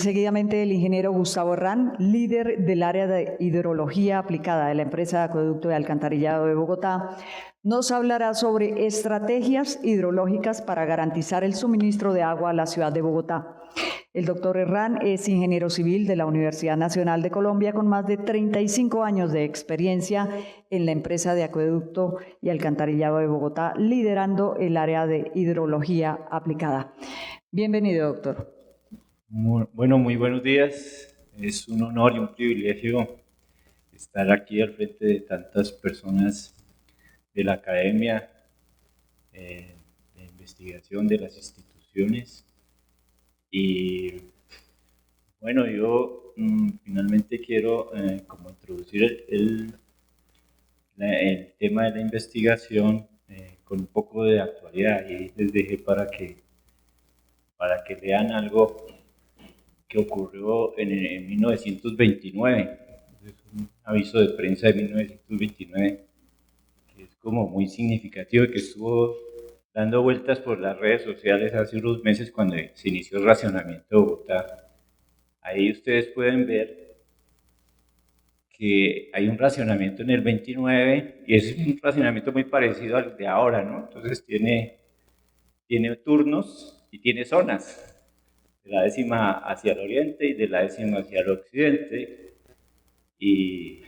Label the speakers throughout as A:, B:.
A: Seguidamente, el ingeniero Gustavo Herrán, líder del área de hidrología aplicada de la empresa de acueducto y alcantarillado de Bogotá, nos hablará sobre estrategias hidrológicas para garantizar el suministro de agua a la ciudad de Bogotá. El doctor Herrán es ingeniero civil de la Universidad Nacional de Colombia con más de 35 años de experiencia en la empresa de acueducto y alcantarillado de Bogotá, liderando el área de hidrología aplicada. Bienvenido, doctor.
B: Muy buenos días. Es un honor y un privilegio estar aquí al frente de tantas personas de la academia, de investigación, de las instituciones. Y bueno, yo finalmente quiero como introducir el tema de la investigación con un poco de actualidad, y les dejé para que vean algo que ocurrió en 1929. Es un aviso de prensa de 1929 que es como muy significativo y que estuvo dando vueltas por las redes sociales hace unos meses cuando se inició el racionamiento de Bogotá. Ahí ustedes pueden ver que hay un racionamiento en el 29 y es un racionamiento muy parecido al de ahora, ¿no? Entonces tiene turnos y tiene zonas, de la décima hacia el oriente y de la décima hacia el occidente, y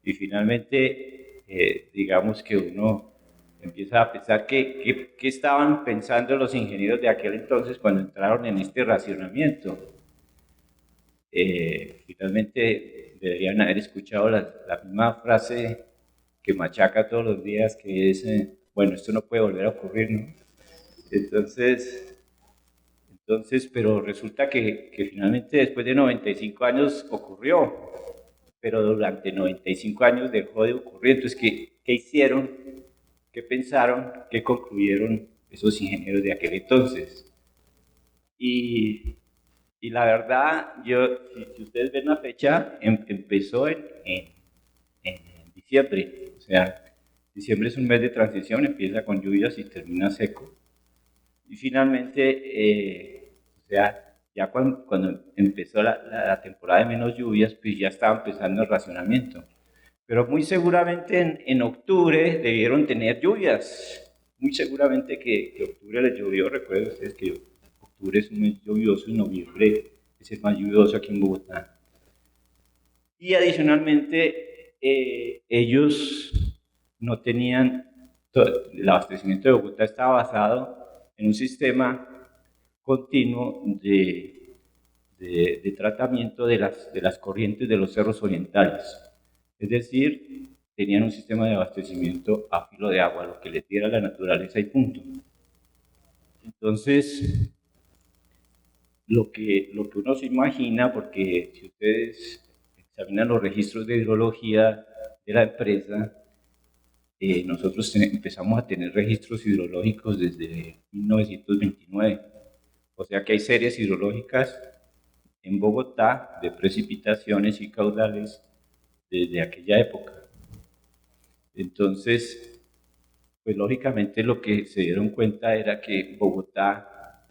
B: finalmente digamos que uno empieza a pensar qué estaban pensando los ingenieros de aquel entonces cuando entraron en este racionamiento. Finalmente deberían haber escuchado la misma frase que machaca todos los días, que es, bueno, esto no puede volver a ocurrir, ¿no? Entonces, pero resulta que finalmente después de 95 años ocurrió, pero durante 95 años dejó de ocurrir. Entonces, ¿qué hicieron? ¿Qué pensaron? ¿Qué concluyeron esos ingenieros de aquel entonces? Y la verdad, si ustedes ven la fecha, empezó en diciembre. O sea, diciembre es un mes de transición, empieza con lluvias y termina seco. Y finalmente, o sea, ya cuando empezó la temporada de menos lluvias, pues ya estaba empezando el racionamiento. Pero muy seguramente en octubre debieron tener lluvias. Muy seguramente que octubre les llovió. Recuerden ustedes que octubre es un mes lluvioso y noviembre es el más lluvioso aquí en Bogotá. Y adicionalmente, ellos no tenían, el abastecimiento de Bogotá estaba basado en un sistema continuo de tratamiento de las corrientes de los cerros orientales. Es decir, tenían un sistema de abastecimiento a filo de agua, lo que les diera la naturaleza y punto. Entonces, lo que uno se imagina, porque si ustedes examinan los registros de hidrología de la empresa, nosotros empezamos a tener registros hidrológicos desde 1929. O sea que hay series hidrológicas en Bogotá de precipitaciones y caudales desde aquella época. Entonces, pues lógicamente lo que se dieron cuenta era que Bogotá,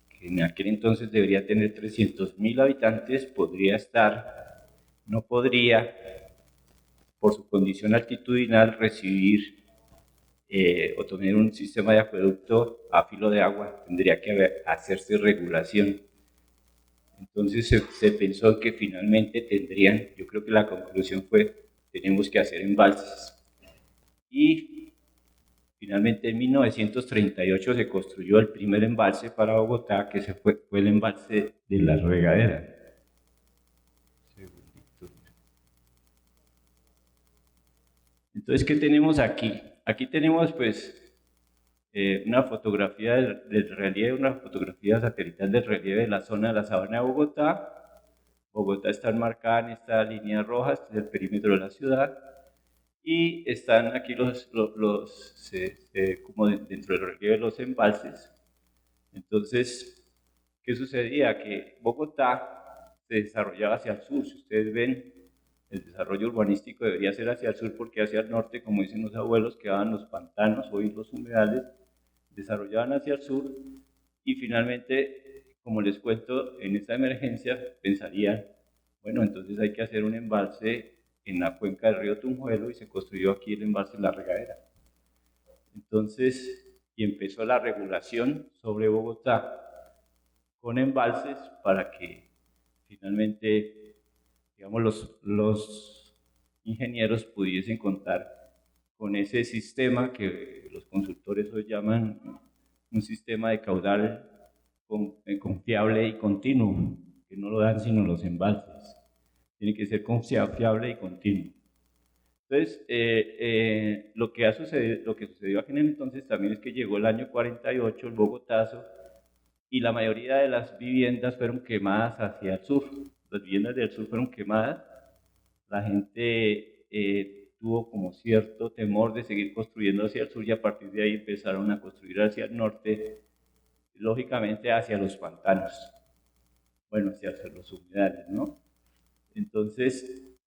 B: que en aquel entonces debería tener 300.000 habitantes, no podría, por su condición altitudinal, recibir o tener un sistema de acueducto a filo de agua. Tendría que hacerse regulación. Entonces se pensó que finalmente yo creo que la conclusión fue, tenemos que hacer embalses. Y finalmente en 1938 se construyó el primer embalse para Bogotá, que fue el embalse de La Regadera. Entonces, ¿qué tenemos aquí? Aquí tenemos pues una fotografía del relieve, una fotografía satelital del relieve de la zona de la sabana de Bogotá. Bogotá está enmarcada en esta línea roja, este es el perímetro de la ciudad, y están aquí como dentro del relieve los embalses. Entonces, ¿qué sucedía? Que Bogotá se desarrollaba hacia el sur. Si ustedes ven, el desarrollo urbanístico debería ser hacia el sur, porque hacia el norte, como dicen los abuelos, quedaban los pantanos, hoy los humedales, desarrollaban hacia el sur, y finalmente, como les cuento, en esta emergencia pensarían, bueno, entonces hay que hacer un embalse en la cuenca del río Tunjuelo y se construyó aquí el embalse La Regadera. Entonces, y empezó la regulación sobre Bogotá con embalses para que finalmente, digamos, los ingenieros pudiesen contar con ese sistema que los consultores hoy llaman un sistema de caudal confiable y continuo, que no lo dan sino los embalses. Tiene que ser confiable y continuo. Entonces, lo que sucedió aquí en el entonces también es que llegó el año 48, el Bogotazo, y la mayoría de las viviendas fueron quemadas hacia el sur. Las viviendas del sur fueron quemadas. La gente tuvo como cierto temor de seguir construyendo hacia el sur y a partir de ahí empezaron a construir hacia el norte, lógicamente hacia los pantanos, bueno, hacia los humedales, ¿no? Entonces,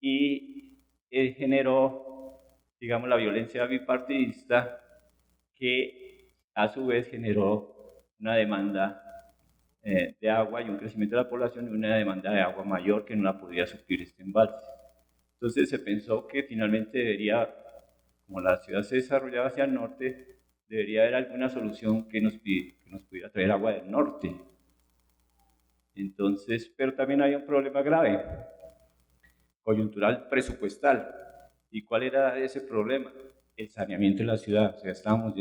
B: generó, digamos, la violencia bipartidista que a su vez generó una demanda de agua y un crecimiento de la población y una demanda de agua mayor que no la podía suplir este embalse. Entonces se pensó que finalmente debería, como la ciudad se desarrollaba hacia el norte, debería haber alguna solución que nos pudiera traer agua del norte. Entonces, pero también hay un problema grave, coyuntural presupuestal. ¿Y cuál era ese problema? El saneamiento de la ciudad. O sea, estaba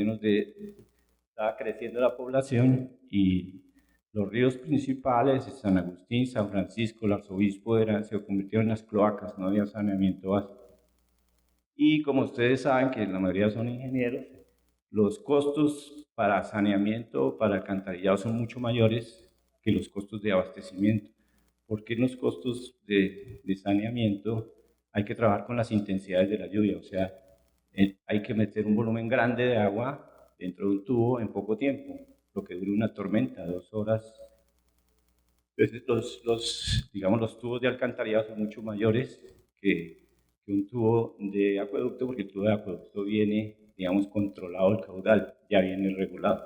B: creciendo la población y los ríos principales, San Agustín, San Francisco, el Arzobispo, se convirtieron en las cloacas, no había saneamiento básico. Y como ustedes saben, que la mayoría son ingenieros, los costos para saneamiento, para alcantarillado son mucho mayores que los costos de abastecimiento. Porque en los costos de saneamiento hay que trabajar con las intensidades de la lluvia, o sea, hay que meter un volumen grande de agua dentro de un tubo en poco tiempo, lo que dure una tormenta, 2 horas. Entonces, los tubos de alcantarillado son mucho mayores que un tubo de acueducto, porque el tubo de acueducto viene, digamos, controlado el caudal, ya viene regulado.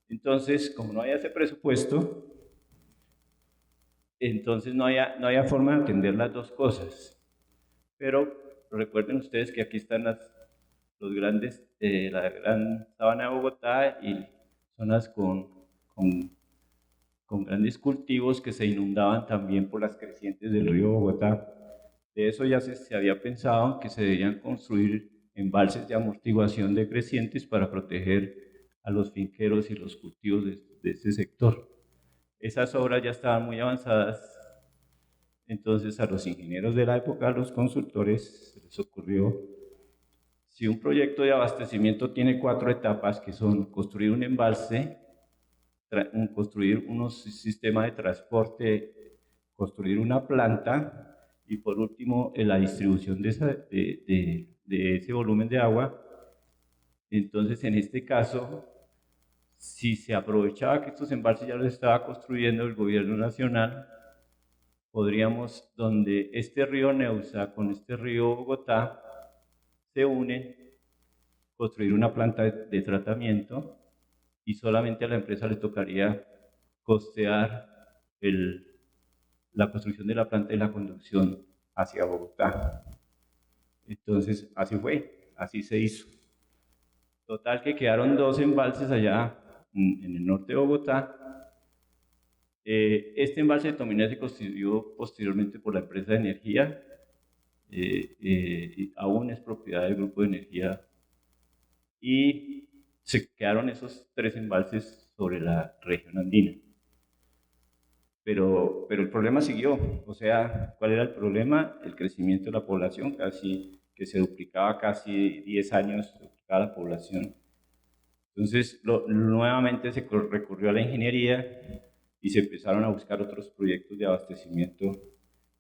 B: Entonces, como no había ese presupuesto, entonces no había forma de entender las dos cosas. Pero recuerden ustedes que aquí están los grandes, la gran sabana de Bogotá y zonas con grandes cultivos que se inundaban también por las crecientes del río Bogotá. De eso ya se había pensado que se debían construir embalses de amortiguación de crecientes para proteger a los finqueros y los cultivos de ese sector. Esas obras ya estaban muy avanzadas, entonces a los ingenieros de la época, a los consultores, les ocurrió, si un proyecto de abastecimiento tiene 4 etapas, que son construir un embalse, construir unos sistemas de transporte, construir una planta y por último la distribución de ese volumen de agua. Entonces, en este caso, si se aprovechaba que estos embalses ya los estaba construyendo el gobierno nacional, podríamos, donde este río Neusa con este río Bogotá se unen, construir una planta de tratamiento y solamente a la empresa le tocaría costear la construcción de la planta y la conducción hacia Bogotá. Entonces, así fue, así se hizo. Total que quedaron 2 embalses allá en el norte de Bogotá. Este embalse de Tominé se construyó posteriormente por la empresa de energía, aún es propiedad del grupo de energía, y se quedaron esos 3 embalses sobre la región andina. Pero el problema siguió, o sea, ¿cuál era el problema? El crecimiento de la población, que se duplicaba casi 10 años, se duplicaba la población. Entonces, nuevamente se recurrió a la ingeniería y se empezaron a buscar otros proyectos de abastecimiento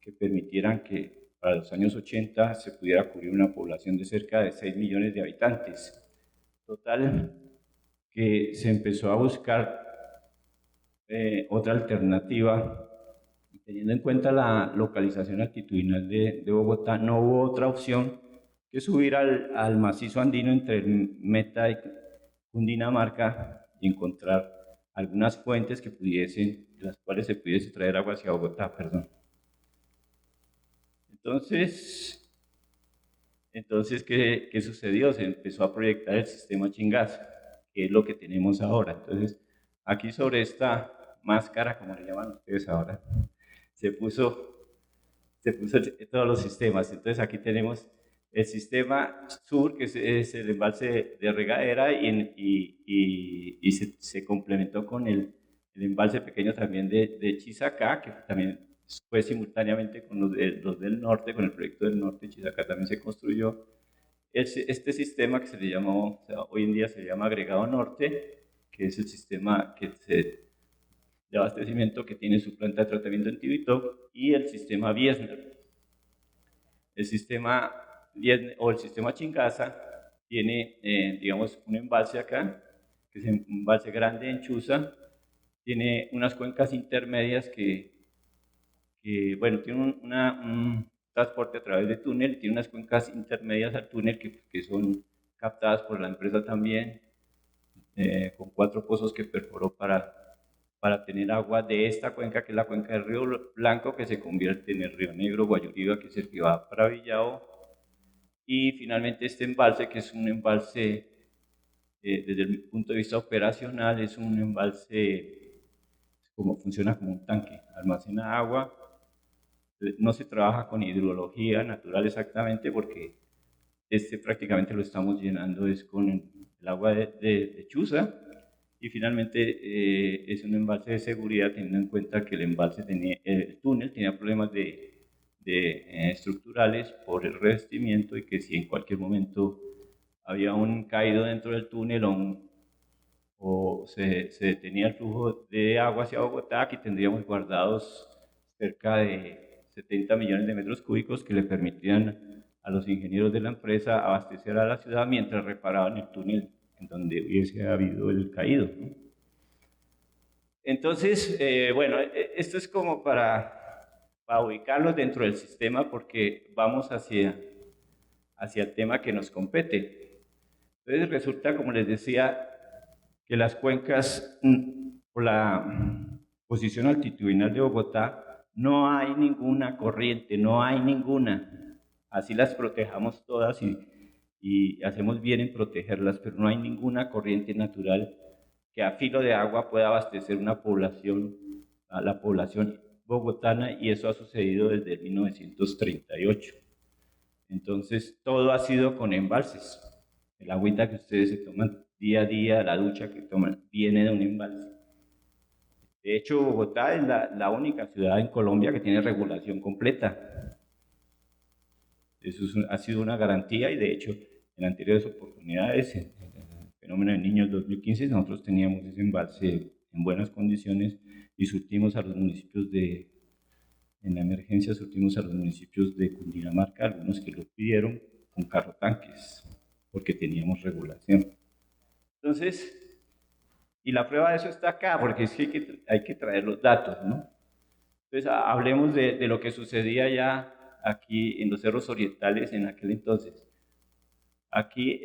B: que permitieran que para los años 80 se pudiera cubrir una población de cerca de 6 millones de habitantes. Total, que se empezó a buscar otra alternativa. Teniendo en cuenta la localización altitudinal de Bogotá, no hubo otra opción que subir al macizo andino entre Meta y Cundinamarca y encontrar algunas fuentes que pudiesen, de las cuales se pudiese traer agua hacia Bogotá, perdón. Entonces ¿qué sucedió? Se empezó a proyectar el sistema Chingaza, que es lo que tenemos ahora. Entonces, aquí sobre esta máscara, como le llaman ustedes ahora, se puso todos los sistemas. Entonces, aquí tenemos el sistema sur, que es el embalse de regadera, y se complementó con el embalse pequeño también de Chisacá, que también fue simultáneamente con los del norte, con el proyecto del norte. Chisacá también se construyó. Este sistema que se le llamó, o sea, hoy en día se llama agregado norte, que es el sistema de abastecimiento que tiene su planta de tratamiento en Tibito, y el sistema Biesner. El sistema Biesner, o el sistema Chingaza tiene, digamos, un embalse acá, que es un embalse grande en Chuza, tiene unas cuencas intermedias bueno, tiene un transporte a través de túnel, tiene unas cuencas intermedias al túnel que son captadas por la empresa también, con 4 pozos que perforó para tener agua de esta cuenca, que es la cuenca del Río Blanco, que se convierte en el Río Negro, Guayuriba, que es el que va para Villao, y finalmente este embalse, que es un embalse, desde el punto de vista operacional, es un embalse, funciona como un tanque, almacena agua. No se trabaja con hidrología natural exactamente, porque prácticamente lo estamos llenando es con el agua de Chuza, y finalmente es un embalse de seguridad, teniendo en cuenta que el túnel tenía problemas estructurales por el revestimiento, y que si en cualquier momento había un caído dentro del túnel o se detenía el flujo de agua hacia Bogotá, aquí tendríamos guardados cerca de 70 millones de metros cúbicos que le permitían a los ingenieros de la empresa abastecer a la ciudad mientras reparaban el túnel en donde hubiese habido el caído, ¿no? Entonces, bueno, esto es como para ubicarlos dentro del sistema, porque vamos hacia el tema que nos compete. Entonces resulta, como les decía, que las cuencas, por la posición altitudinal de Bogotá, no hay ninguna corriente, no hay ninguna. Así las protejamos todas y hacemos bien en protegerlas, pero no hay ninguna corriente natural que a filo de agua pueda abastecer a la población bogotana, y eso ha sucedido desde 1938. Entonces, todo ha sido con embalses. El agüita que ustedes se toman día a día, la ducha que toman, viene de un embalse. De hecho, Bogotá es la única ciudad en Colombia que tiene regulación completa. Eso ha sido una garantía, y de hecho, en anteriores oportunidades, en el fenómeno de niños 2015, nosotros teníamos ese embalse en buenas condiciones, y surtimos a los municipios en la emergencia surtimos a los municipios de Cundinamarca, algunos que lo pidieron, con carro tanques, porque teníamos regulación. Entonces, y la prueba de eso está acá, porque es que hay que traer los datos, ¿no? Entonces, hablemos de lo que sucedía ya aquí en los cerros orientales en aquel entonces. Aquí,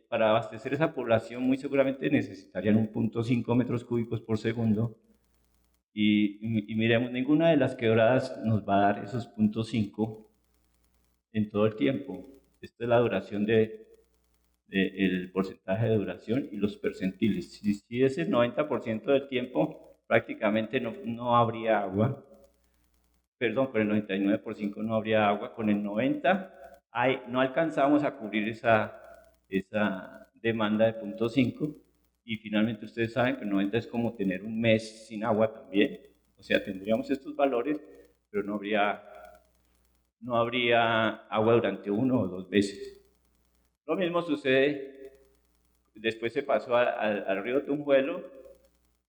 B: para abastecer esa población, muy seguramente necesitarían 1.5 metros cúbicos por segundo, y miremos, ninguna de las quebradas nos va a dar esos 0.5 en todo el tiempo. Esta es la duración el porcentaje de duración y los percentiles. Si es el 90% del tiempo, prácticamente no habría agua. Perdón, con el 99% no habría agua. Con el 90% no alcanzamos a cubrir esa demanda de 0.5, y finalmente ustedes saben que el 90 es como tener un mes sin agua también. O sea, tendríamos estos valores, pero no habría agua durante 1 o 2 meses. Lo mismo sucede, después se pasó al río Tunjuelo.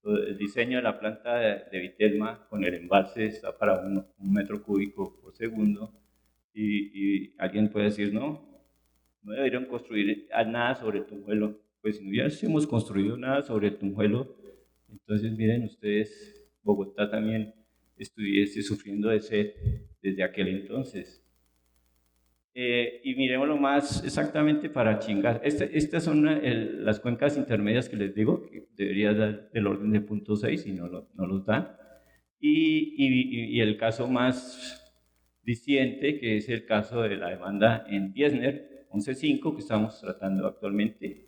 B: El diseño de la planta de Vitelma con el embalse está para 1 metro cúbico por segundo, y alguien puede decir, no deberían construir nada sobre el Tunjuelo. Pues si no hubiésemos construido nada sobre el Tunjuelo, entonces miren ustedes, Bogotá también estuviese sufriendo de sed desde aquel entonces. y miremoslo más exactamente para Chingas. Estas son las cuencas intermedias que les digo, que debería dar del orden de 0.6 y no los dan. Y el caso más diciente, que es el caso de la demanda en Biesner, 11.5, que estamos tratando actualmente.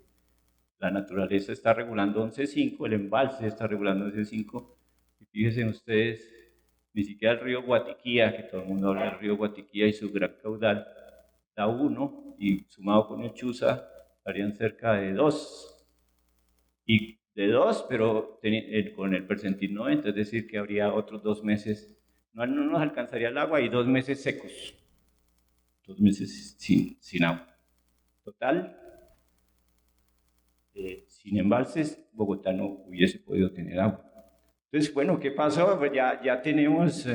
B: La naturaleza está regulando 11.5, el embalse está regulando 11.5. Y fíjense ustedes, ni siquiera el río Guatiquía, que todo el mundo habla del río Guatiquía y su gran caudal, da 1, y sumado con el Chuza, estarían cerca de 2. Y de 2, pero con el percentil 90, es decir, que habría otros 2 meses, no nos alcanzaría el agua y 2 meses secos, 2 meses sin agua. Total, sin embalses, Bogotá no hubiese podido tener agua. Entonces, bueno, ¿qué pasó? Pues ya tenemos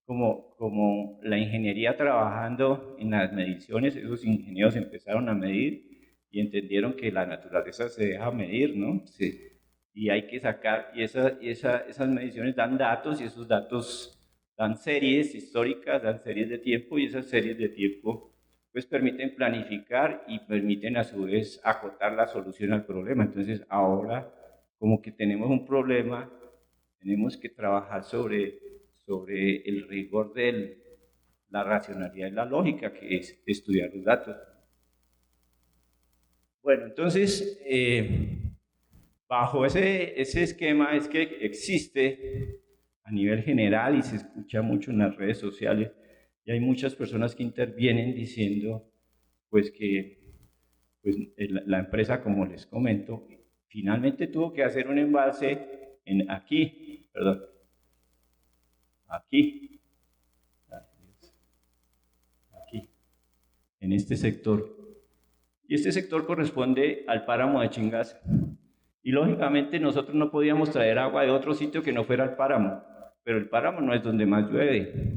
B: como la ingeniería trabajando en las mediciones. Esos ingenieros empezaron a medir y entendieron que la naturaleza se deja medir, ¿no? Y hay que sacar, y esas mediciones dan datos, y esos datos dan series históricas, dan series de tiempo, y esas series de tiempo pues permiten planificar y permiten a su vez acotar la solución al problema. Entonces ahora como que tenemos un problema, tenemos que trabajar sobre el rigor de la racionalidad y la lógica, que es estudiar los datos. Bueno, entonces bajo ese esquema es que existe a nivel general, y se escucha mucho en las redes sociales, y hay muchas personas que intervienen diciendo pues que la empresa, como les comento, finalmente tuvo que hacer un embalse aquí, en este sector. Y este sector corresponde al páramo de Chingaza. Y lógicamente nosotros no podíamos traer agua de otro sitio que no fuera el páramo, pero el páramo no es donde más llueve,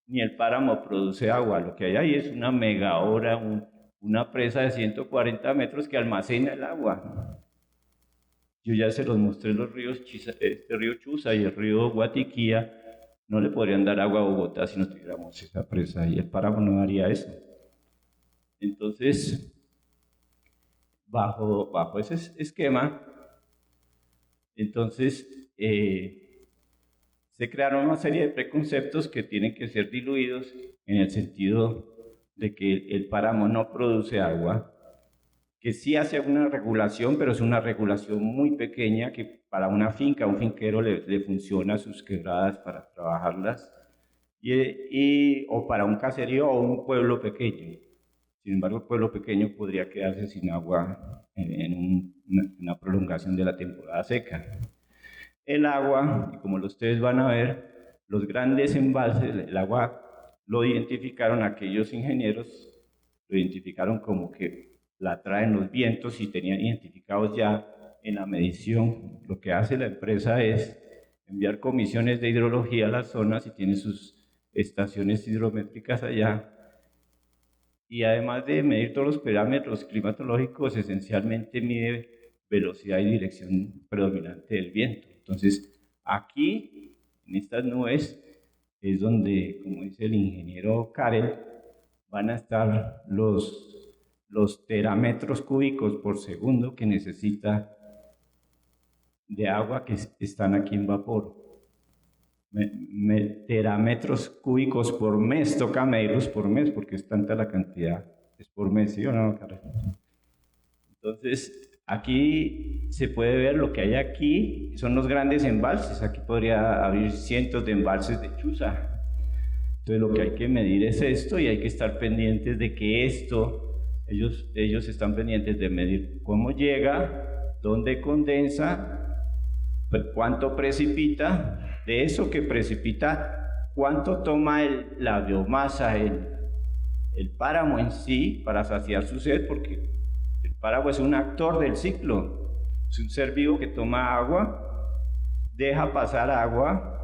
B: ni el páramo produce agua. Lo que hay ahí es una mega obra, una presa de 140 metros que almacena el agua. Yo ya se los mostré los ríos, este río Chuza y el río Guatiquía, no le podrían dar agua a Bogotá si no tuviéramos esa presa, y el páramo no daría eso. Entonces, bajo ese esquema, entonces se crearon una serie de preconceptos que tienen que ser diluidos, en el sentido de que el páramo no produce agua, que sí hace una regulación, pero es una regulación muy pequeña, que para una finca, a un finquero le funciona sus quebradas para trabajarlas, o para un caserío o un pueblo pequeño. Sin embargo, el pueblo pequeño podría quedarse sin agua en una prolongación de la temporada seca. El agua, y como ustedes van a ver, los grandes embalses, el agua lo identificaron aquellos ingenieros, lo identificaron como que la traen los vientos, y tenían identificados ya en la medición. Lo que hace la empresa es enviar comisiones de hidrología a las zonas, y tiene sus estaciones hidrométricas allá. Y además de medir todos los parámetros climatológicos, esencialmente mide velocidad y dirección predominante del viento. Entonces, aquí, en estas nubes, es donde, como dice el ingeniero Karel, van a estar los terametros cúbicos por segundo que necesita de agua, que están aquí en vapor. Terametros cúbicos por mes, toca medirlos por mes, porque es tanta la cantidad, es por mes, ¿sí o no, Karel? Entonces, aquí se puede ver lo que hay aquí, son los grandes embalses. Aquí podría haber cientos de embalses de Chuza. Entonces lo que hay que medir es esto, y hay que estar pendientes de que ellos están pendientes de medir cómo llega, dónde condensa, cuánto precipita, de eso que precipita, cuánto toma la biomasa, el páramo en sí, para saciar su sed, porque el páramo es un actor del ciclo, es un ser vivo que toma agua, deja pasar agua,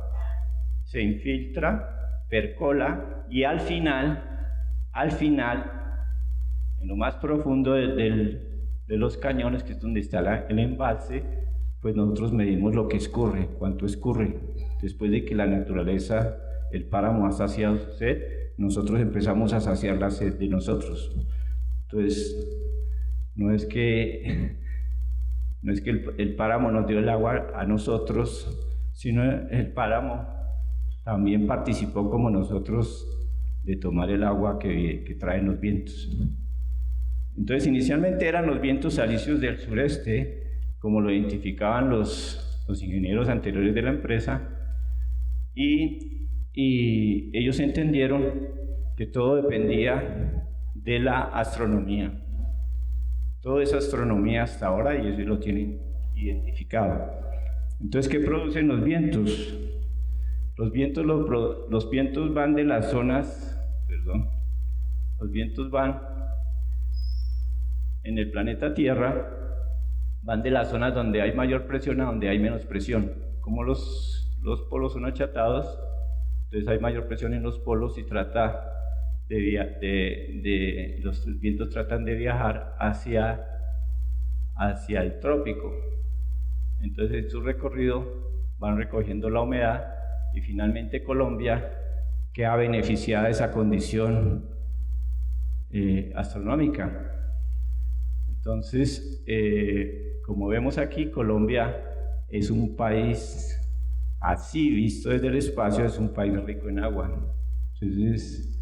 B: se infiltra, percola, y al final, en lo más profundo de los cañones, que es donde está el embalse, pues nosotros medimos lo que escurre, cuánto escurre, después de que la naturaleza el páramo ha saciado su sed, nosotros empezamos a saciar la sed de nosotros. Entonces, no es que el páramo nos dio el agua a nosotros, sino el páramo también participó como nosotros de tomar el agua que traen los vientos. Entonces, inicialmente eran los vientos alisios del sureste, como lo identificaban los ingenieros anteriores de la empresa, y ellos entendieron que todo dependía de la astronomía. Todo es astronomía hasta ahora y ellos lo tienen identificado. Entonces, ¿qué producen los vientos? Los vientos van de las zonas, los vientos van en el planeta Tierra, van de las zonas donde hay mayor presión a donde hay menos presión. Como los polos son achatados, entonces hay mayor presión en los polos y los vientos tratan de viajar hacia el trópico. Entonces en su recorrido van recogiendo la humedad y finalmente Colombia queda beneficiada de esa condición astronómica. Entonces, como vemos aquí, Colombia es un país, así visto desde el espacio, es un país rico en agua. Entonces,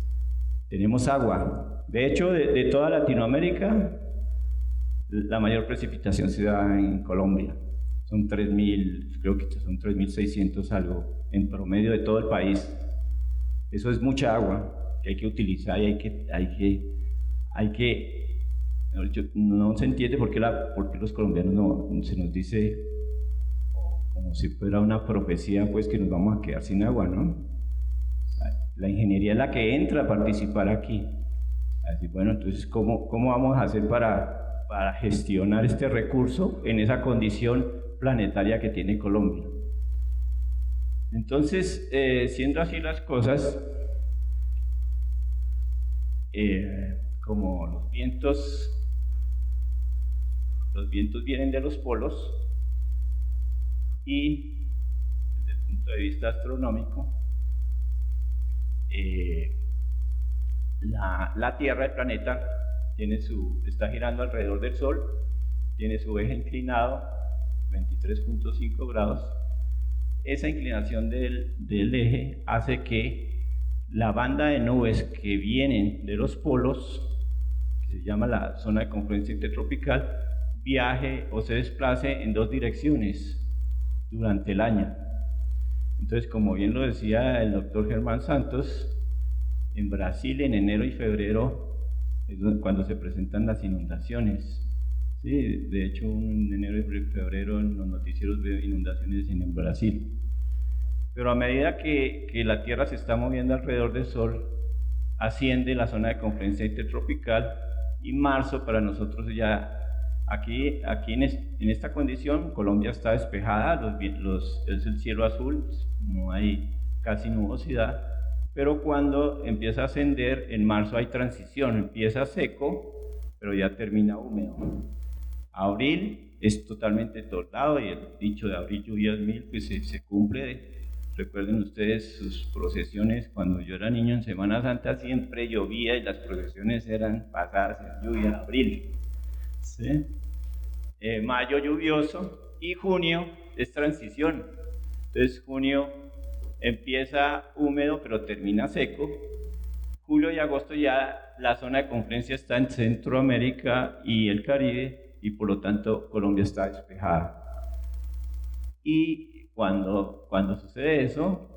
B: tenemos agua. De hecho, de toda Latinoamérica, la mayor precipitación se da en Colombia. Son 3.000, creo que son 3.600 algo, en promedio de todo el país. Eso es mucha agua que hay que utilizar y hay que no se entiende por qué los colombianos no se nos dice como si fuera una profecía, pues que nos vamos a quedar sin agua, ¿no? La ingeniería es la que entra a participar aquí. Así, bueno, entonces, ¿cómo vamos a hacer para gestionar este recurso en esa condición planetaria que tiene Colombia? Entonces, siendo así las cosas, como los vientos vienen de los polos y desde el punto de vista astronómico, la Tierra, el planeta, está girando alrededor del Sol, tiene su eje inclinado 23.5 grados. Esa inclinación del eje hace que la banda de nubes que vienen de los polos, que se llama la zona de confluencia intertropical, viaje o se desplace en dos direcciones durante el año. Entonces, como bien lo decía el doctor Germán Santos, en Brasil en enero y febrero es cuando se presentan las inundaciones. Sí, de hecho, en enero y febrero en los noticieros veo inundaciones en Brasil. Pero a medida que la Tierra se está moviendo alrededor del Sol, asciende la zona de confluencia intertropical y marzo para nosotros ya, aquí en esta condición, Colombia está despejada, es el cielo azul, no hay casi nubosidad, pero cuando empieza a ascender, en marzo hay transición, empieza seco, pero ya termina húmedo. Abril es totalmente tornado y el dicho de abril lluvias mil pues se cumple. Recuerden ustedes sus procesiones, cuando yo era niño en Semana Santa siempre llovía y las procesiones eran pasadas en lluvia. Abril, ¿sí? Mayo lluvioso y junio es transición. Entonces junio empieza húmedo pero termina seco. Julio y agosto ya la zona de confluencia está en Centroamérica y el Caribe y por lo tanto Colombia está despejada. Y cuando sucede eso,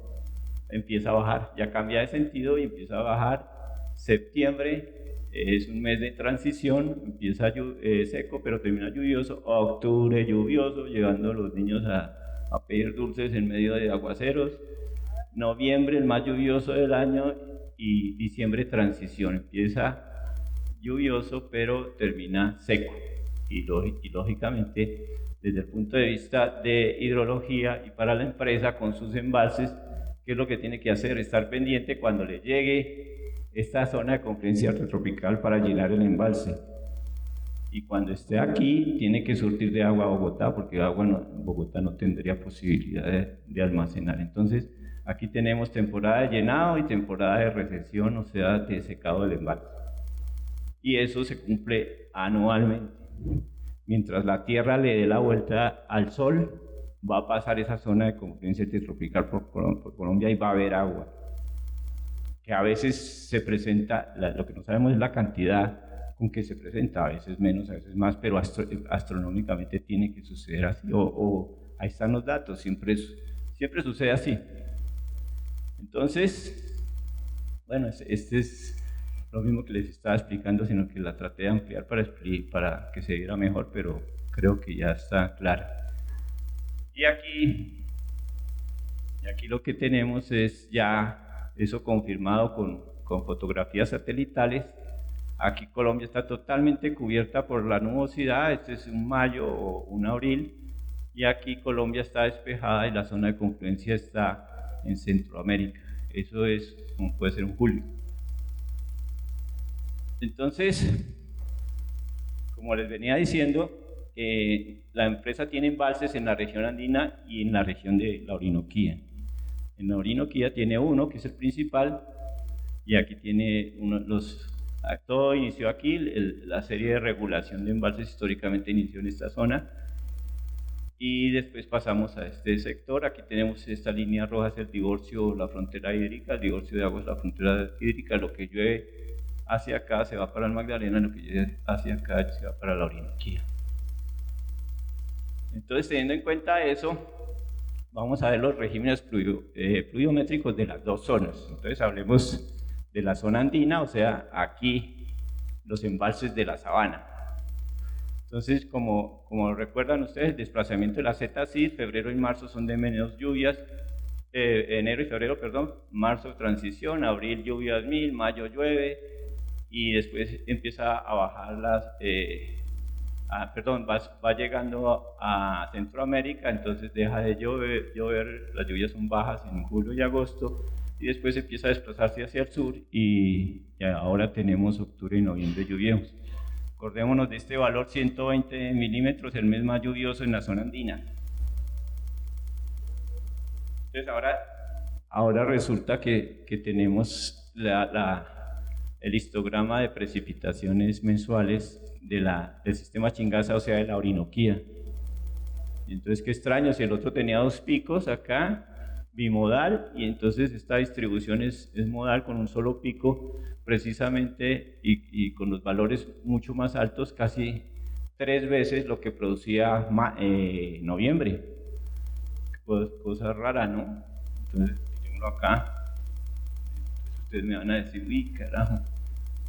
B: empieza a bajar, ya cambia de sentido y empieza a bajar. Septiembre es un mes de transición, empieza seco pero termina lluvioso. Octubre lluvioso, llegando los niños a pedir dulces en medio de aguaceros. Noviembre el más lluvioso del año y diciembre transición, empieza lluvioso pero termina seco. Y lógicamente, desde el punto de vista de hidrología y para la empresa con sus embalses, ¿qué es lo que tiene que hacer? Estar pendiente cuando le llegue esta zona de confluencia tropical para llenar el embalse. Y cuando esté aquí, tiene que surtir de agua a Bogotá, porque agua Bogotá no tendría posibilidad de almacenar. Entonces, Aquí tenemos temporada de llenado y temporada de recepción, o sea, de secado del embalse. Y eso se cumple anualmente. Mientras la Tierra le dé la vuelta al Sol, va a pasar esa zona de confluencia intertropical por Colombia y va a haber agua. Que a veces se presenta, lo que no sabemos es la cantidad con que se presenta, a veces menos, a veces más, pero astronómicamente tiene que suceder así, ahí están los datos, siempre sucede así. Entonces, bueno, este es lo mismo que les estaba explicando, sino que la traté de ampliar para que se viera mejor, pero creo que ya está clara. Y aquí lo que tenemos es ya eso confirmado con fotografías satelitales. Aquí Colombia está totalmente cubierta por la nubosidad, este es un mayo o un abril, y aquí Colombia está despejada y la zona de confluencia está en Centroamérica. Eso es, como puede ser un julio. Entonces, como les venía diciendo, la empresa tiene embalses en la región andina y en la región de la Orinoquía. En la Orinoquía tiene uno, que es el principal, y aquí tiene todo inició aquí, la serie de regulación de embalses históricamente inició en esta zona, y después pasamos a este sector. Aquí tenemos esta línea roja, es el divorcio, la frontera hídrica, el divorcio de aguas, la frontera hídrica, lo que llueve hacia acá se va para el Magdalena, lo que llueve hacia acá se va para la Orinoquía. Entonces, teniendo en cuenta eso, vamos a ver los regímenes pluviométricos de las dos zonas. Entonces, hablemos de la zona andina, o sea, aquí los embalses de la sabana. Entonces, como recuerdan ustedes, el desplazamiento de la Z-CID, febrero y marzo son de menos lluvias, enero y febrero, perdón, marzo transición, abril lluvias 1000, mayo llueve, y después empieza a bajar va llegando a Centroamérica, entonces deja de llover, las lluvias son bajas en julio y agosto, y después empieza a desplazarse hacia el sur, y ahora tenemos octubre y noviembre lluviosos. Acordémonos de este valor, 120 milímetros, el mes más lluvioso en la zona andina. Entonces ahora resulta que tenemos el histograma de precipitaciones mensuales del sistema Chingaza, o sea, de la Orinoquía. Y entonces, qué extraño, si el otro tenía dos picos acá, bimodal, y entonces esta distribución es modal con un solo pico, precisamente, y con los valores mucho más altos, casi 3 veces lo que producía noviembre. Cosa rara, ¿no? Entonces, tengo acá. Entonces, ustedes me van a decir, uy, carajo.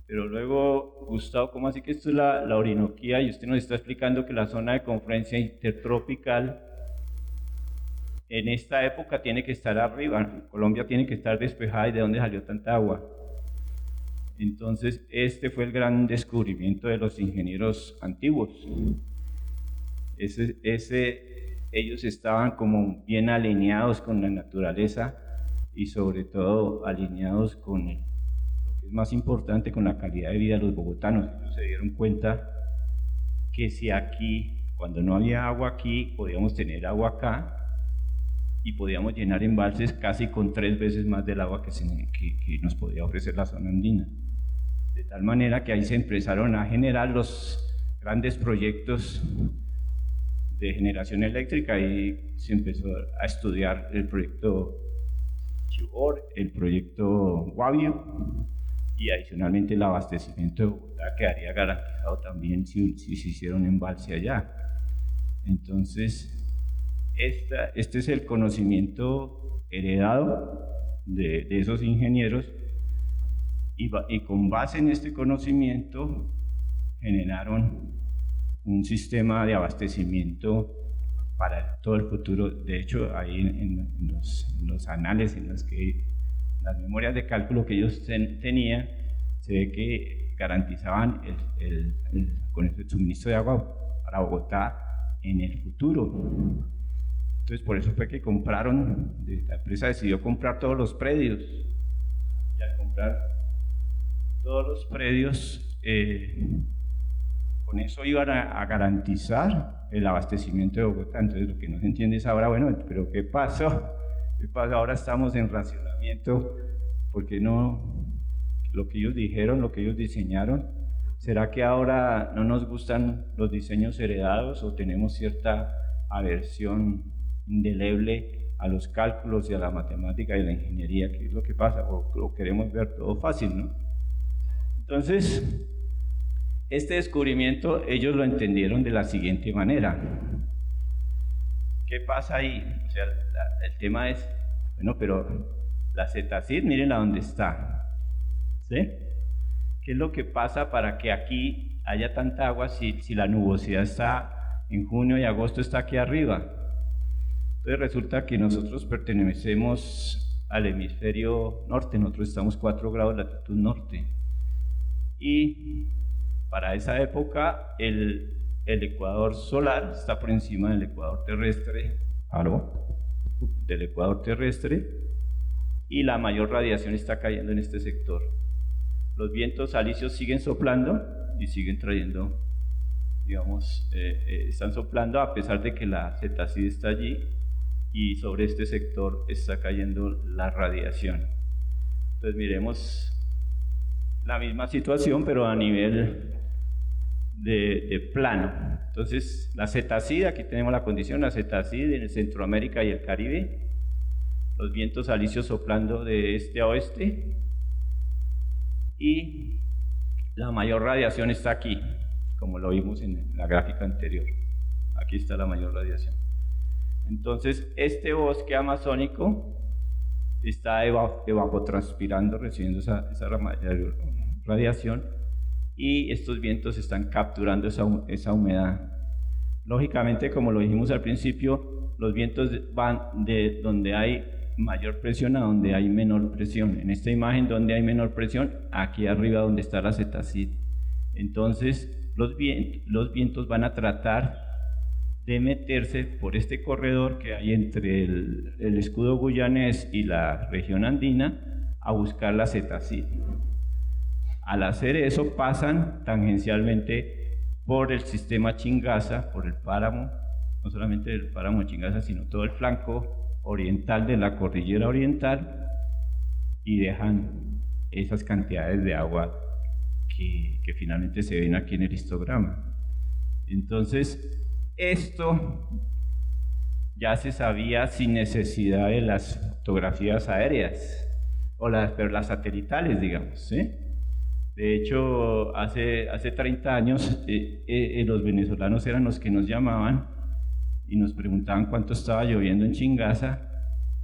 B: Pero luego, Gustavo, ¿cómo así que esto es la Orinoquía? Y usted nos está explicando que la zona de confluencia intertropical en esta época tiene que estar arriba. Colombia tiene que estar despejada. ¿Y de dónde salió tanta agua? Entonces, este fue el gran descubrimiento de los ingenieros antiguos. Ellos estaban como bien alineados con la naturaleza y sobre todo alineados con lo que es más importante, con la calidad de vida de los bogotanos. Ellos se dieron cuenta que si aquí, cuando no había agua aquí, podíamos tener agua acá y podíamos llenar embalses casi con 3 veces más del agua que nos podía ofrecer la zona andina. De tal manera que ahí se empezaron a generar los grandes proyectos de generación eléctrica, y se empezó a estudiar el proyecto Chivor, el proyecto Guavio, y adicionalmente el abastecimiento de Bogotá quedaría garantizado también si se hiciera un embalse allá. Entonces, este es el conocimiento heredado de esos ingenieros, y con base en este conocimiento generaron un sistema de abastecimiento para todo el futuro. De hecho, ahí en los anales, las memorias de cálculo que ellos tenían, se ve que garantizaban con el suministro de agua para Bogotá en el futuro. Entonces, por eso fue que la empresa decidió comprar todos los predios. Y al comprar todos los predios, con eso iban a garantizar el abastecimiento de Bogotá. Entonces, lo que no se entiende es ahora, bueno, pero ¿qué pasó? ¿Qué pasa? Ahora estamos en racionamiento, porque no, lo que ellos dijeron, lo que ellos diseñaron, ¿será que ahora no nos gustan los diseños heredados o tenemos cierta aversión indeleble a los cálculos y a la matemática y a la ingeniería? ¿Qué es lo que pasa? O queremos ver todo fácil, ¿no? Entonces, este descubrimiento ellos lo entendieron de la siguiente manera. ¿Qué pasa ahí? O sea, el tema es, bueno, pero la Zetacid, miren a dónde está, ¿sí? ¿Qué es lo que pasa para que aquí haya tanta agua si la nubosidad está en junio y agosto, está aquí arriba? Entonces resulta que nosotros pertenecemos al hemisferio norte, nosotros estamos 4 grados de latitud norte. Y para esa época el ecuador solar está por encima del ecuador terrestre, del ecuador terrestre, y la mayor radiación está cayendo en este sector. Los vientos alisios siguen soplando y siguen trayendo, digamos, están soplando a pesar de que la Zetacid está allí y sobre este sector está cayendo la radiación. Entonces miremos la misma situación pero a nivel de plano. Entonces la Zetacid, aquí tenemos la condición, la Zetacid en Centroamérica y el Caribe, los vientos alisios soplando de este a oeste, y la mayor radiación está aquí, como lo vimos en la gráfica anterior. Aquí está la mayor radiación. Entonces este bosque amazónico está evapotranspirando, recibiendo esa radiación, y estos vientos están capturando esa humedad. Lógicamente, como lo dijimos al principio, los vientos van de donde hay mayor presión a donde hay menor presión. En esta imagen, donde hay menor presión, aquí arriba donde está la Zetacid. Entonces los vientos van a tratar de meterse por este corredor que hay entre el escudo guyanés y la región andina a buscar la Zetacid. Al hacer eso pasan tangencialmente por el sistema Chingaza, por el páramo, no solamente el páramo Chingaza, sino todo el flanco oriental de la cordillera oriental, y dejan esas cantidades de agua que finalmente se ven aquí en el histograma. Entonces, esto ya se sabía sin necesidad de las fotografías aéreas, pero las satelitales, digamos, ¿sí? De hecho, hace 30 años los venezolanos eran los que nos llamaban y nos preguntaban cuánto estaba lloviendo en Chingaza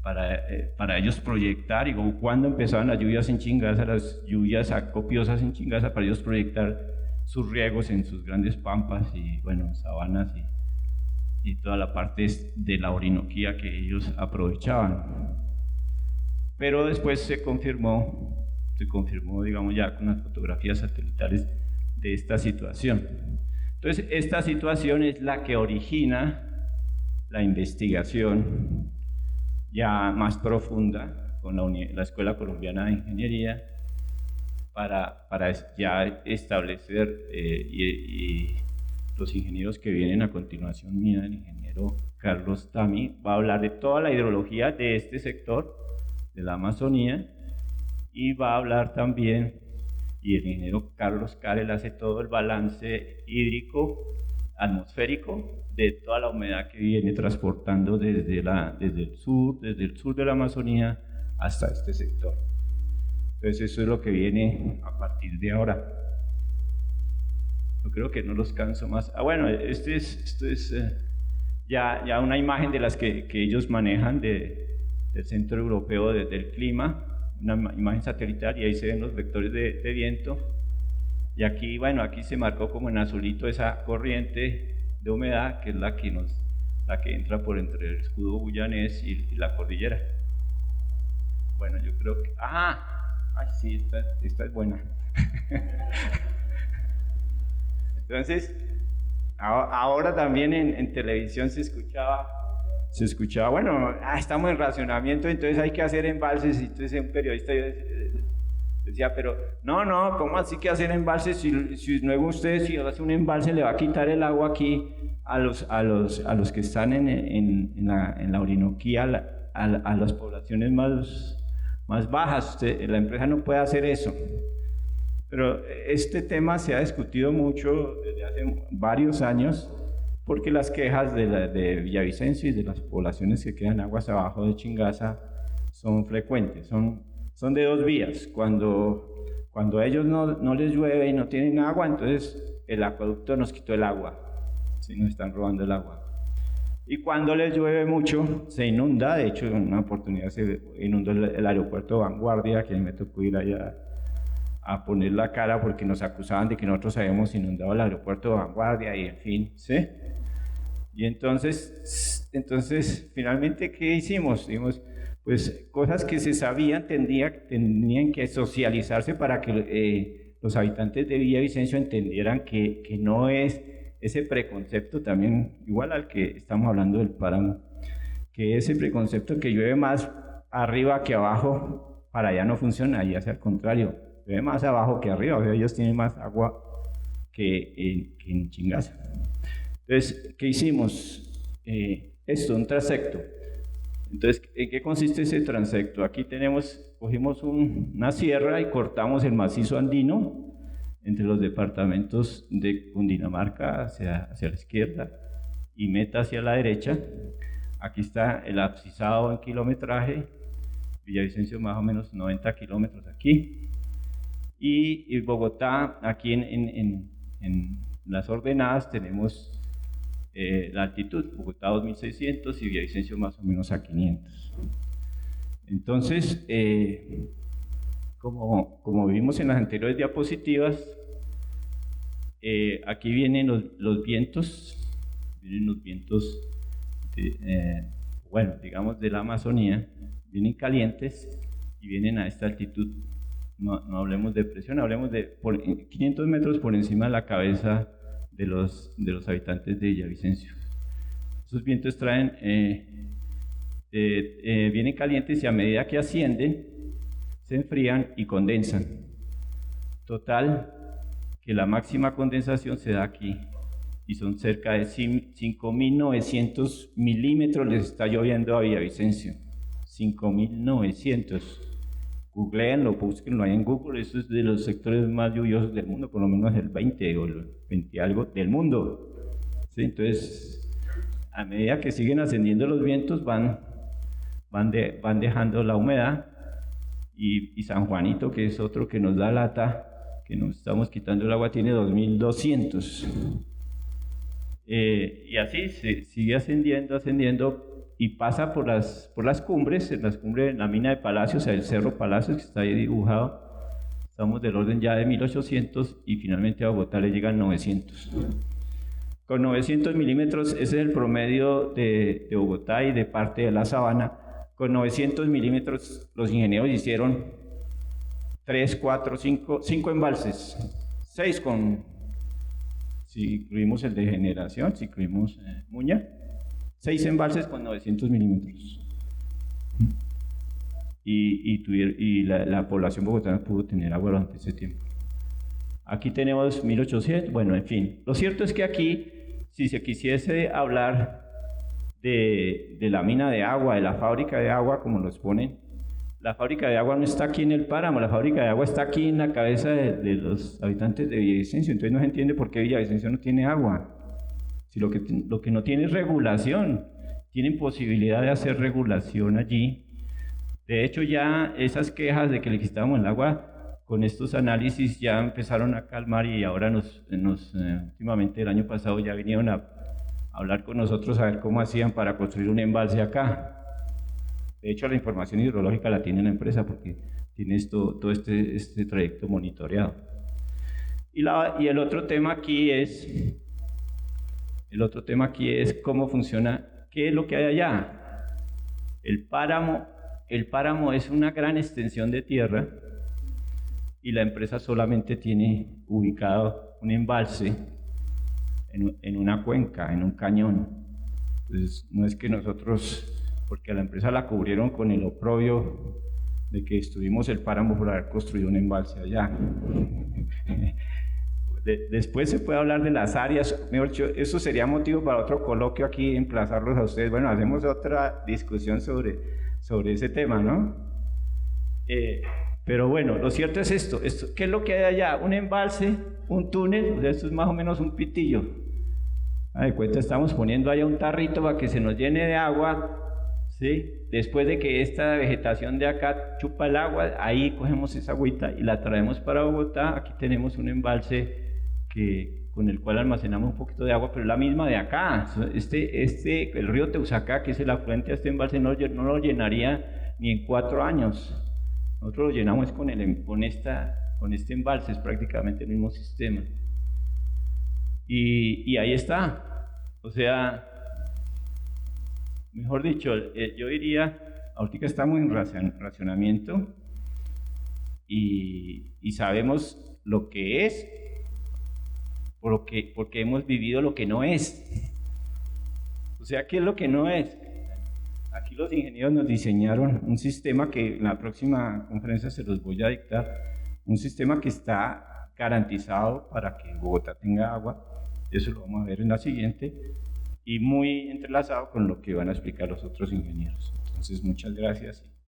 B: para ellos proyectar, y cuándo empezaban las lluvias en Chingaza, las lluvias copiosas en Chingaza, para ellos proyectar sus riegos en sus grandes pampas y, bueno, sabanas y toda la parte de la Orinoquía que ellos aprovechaban. Pero después se confirmó, digamos, ya con las fotografías satelitales de esta situación. Entonces, esta situación es la que origina la investigación ya más profunda con la Escuela Colombiana de Ingeniería para ya establecer y los ingenieros que vienen a continuación mía, el ingeniero Carlos Tami, va a hablar de toda la hidrología de este sector de la Amazonía, y va a hablar también, y el ingeniero Carlos Karel hace todo el balance hídrico atmosférico de toda la humedad que viene transportando desde el sur de la Amazonía hasta este sector. Entonces eso es lo que viene a partir de ahora. Yo creo que no los canso más. Bueno, esto es ya una imagen de las que ellos manejan del Centro Europeo del Clima, una imagen satelital, y ahí se ven los vectores de viento. Y aquí, bueno, aquí se marcó como en azulito esa corriente de humedad, que es la que entra por entre el escudo guyanés y la cordillera. Bueno, yo creo que... sí, esta es buena. Entonces, ahora también en televisión se escuchaba, bueno, estamos en racionamiento, entonces hay que hacer embalses, y entonces un periodista decía, pero no, ¿cómo así que hacer embalses? Si luego usted, si hace un embalse, le va a quitar el agua aquí a los que están en la Orinoquía, a las poblaciones más bajas. La empresa no puede hacer eso. Pero este tema se ha discutido mucho desde hace varios años, porque las quejas de Villavicencio y de las poblaciones que quedan aguas abajo de Chingaza son frecuentes, son de dos vías. Cuando a ellos no les llueve y no tienen agua, entonces el acueducto nos quitó el agua, ¿sí? Nos están robando el agua. Y cuando les llueve mucho, se inunda. De hecho, en una oportunidad se inundó el aeropuerto de Vanguardia, que me tocó ir allá a poner la cara porque nos acusaban de que nosotros habíamos inundado el aeropuerto de Vanguardia y en fin, ¿sí? Y entonces finalmente, ¿qué hicimos? Dijimos, pues cosas que se sabían tenían que socializarse para que los habitantes de Villavicencio entendieran que no es ese preconcepto también, igual al que estamos hablando del páramo, que ese preconcepto que llueve más arriba que abajo, para allá no funciona, allá es al contrario, llueve más abajo que arriba, o sea, ellos tienen más agua que en Chingaza. Entonces, ¿qué hicimos? Un transecto. Entonces, ¿en qué consiste ese transecto? Aquí cogimos una sierra y cortamos el macizo andino entre los departamentos de Cundinamarca hacia la izquierda y Meta hacia la derecha. Aquí está el abscisado en kilometraje, Villavicencio más o menos 90 kilómetros aquí, y Bogotá, aquí en las ordenadas tenemos la altitud, Bogotá 2600 y Villavicencio más o menos a 500. Entonces, como vimos en las anteriores diapositivas, aquí vienen los vientos, digamos de la Amazonía, vienen calientes y vienen a esta altitud. No hablemos de presión, hablemos de 500 metros por encima de la cabeza de los habitantes de Villavicencio. Esos vientos vienen calientes y a medida que ascienden, se enfrían y condensan. Total, que la máxima condensación se da aquí, y son cerca de 5.900 milímetros les está lloviendo a Villavicencio. 5.900. Googleenlo, búsquenlo ahí en Google, eso es de los sectores más lluviosos del mundo, por lo menos el 20 o el 20 algo del mundo. ¿Sí? Entonces, a medida que siguen ascendiendo los vientos, van dejando la humedad, y San Juanito, que es otro que nos da lata, que nos estamos quitando el agua, tiene 2.200. Y así se sigue ascendiendo, y pasa por las cumbres, en la mina de Palacios, el Cerro Palacios, que está ahí dibujado. Estamos del orden ya de 1.800, y finalmente a Bogotá le llegan 900. Con 900 milímetros, ese es el promedio de Bogotá y de parte de la sabana. Con 900 milímetros, los ingenieros hicieron 3, 4, 5 embalses, 6 si incluimos el de generación, si incluimos Muña, 6 embalses con 900 milímetros. Y la población bogotana pudo tener agua durante ese tiempo. Aquí tenemos 1.800, bueno, en fin. Lo cierto es que aquí, si se quisiese hablar de la mina de agua, de la fábrica de agua, como los ponen, la fábrica de agua no está aquí en el páramo, la fábrica de agua está aquí en la cabeza de los habitantes de Villavicencio. Entonces no se entiende por qué Villavicencio no tiene agua. Si lo que no tiene es regulación, tienen posibilidad de hacer regulación allí. De hecho, ya esas quejas de que le quitábamos el agua, con estos análisis ya empezaron a calmar, y ahora últimamente el año pasado ya vinieron a hablar con nosotros a ver cómo hacían para construir un embalse acá. De hecho, la información hidrológica la tiene la empresa porque tiene todo este trayecto monitoreado. Y el otro tema aquí es cómo funciona, qué es lo que hay allá. El páramo es una gran extensión de tierra, y la empresa solamente tiene ubicado un embalse en una cuenca, en un cañón. Entonces, no es que nosotros, porque a la empresa la cubrieron con el oprobio de que destruimos el páramo por haber construido un embalse allá. Después se puede hablar de las áreas, mejor dicho, eso sería motivo para otro coloquio aquí, emplazarlos a ustedes. Bueno, hacemos otra discusión sobre ese tema, ¿no? Pero bueno, lo cierto es esto, ¿qué es lo que hay allá? Un embalse, un túnel, o sea, esto es más o menos un pitillo. De cuenta estamos poniendo allá un tarrito para que se nos llene de agua, ¿sí? Después de que esta vegetación de acá chupa el agua, ahí cogemos esa agüita y la traemos para Bogotá. Aquí tenemos un embalse con el cual almacenamos un poquito de agua, pero es la misma de acá. El río Teusacá, que es el afluente a este embalse, no lo llenaría ni en 4 años. Nosotros lo llenamos con este embalse, es prácticamente el mismo sistema. Y ahí está. O sea, mejor dicho, yo diría, ahorita estamos en racionamiento y sabemos lo que es, porque hemos vivido lo que no es. O sea, ¿qué es lo que no es? Aquí los ingenieros nos diseñaron un sistema que en la próxima conferencia se los voy a dictar, un sistema que está garantizado para que Bogotá tenga agua, eso lo vamos a ver en la siguiente, y muy entrelazado con lo que van a explicar los otros ingenieros. Entonces, muchas gracias.